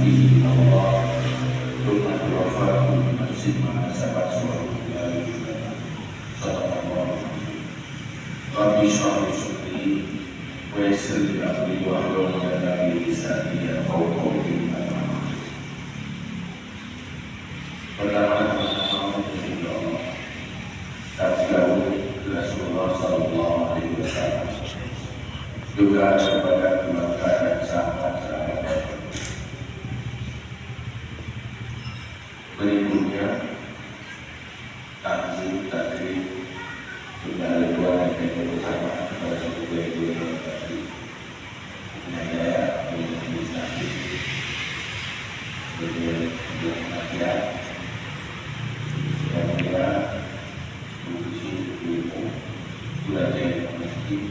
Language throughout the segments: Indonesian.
fihi Allah thumma tuwaffahu nafsin ma kasabat sallallahu Rabbi shrah li sadri wa yassir li amri wahlul 'uqdatam min lisani yafqahu qawli. Pertama-tama Rasulullah Sallallahu Alaihi Wasallam juga kepada keluarga dan sahabat-sahabat. Berikutnya takzim takrim juga ribuan yang bersama kepada seluruh ibu dan bapak saya bisa berbahagia dan kita berusaha belajar masjid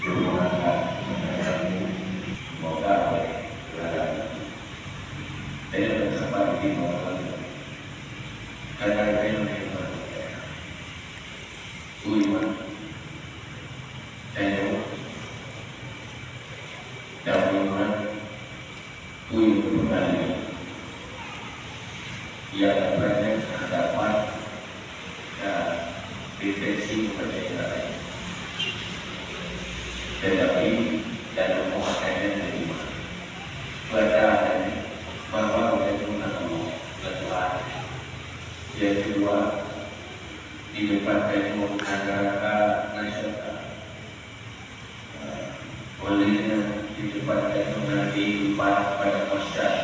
bermanfaat mengenai semoga berada saya bersama di bawah karena saya memang Uiman saya Uiman kembali yang banyak terdapat deteksi kepercayaan tetapi dalam pemakaian dari bacaan bahwa Tuhan Allah yang kedua di depan ilmu negara nasional olehnya di depan ilmu kehidupan pada masyarakat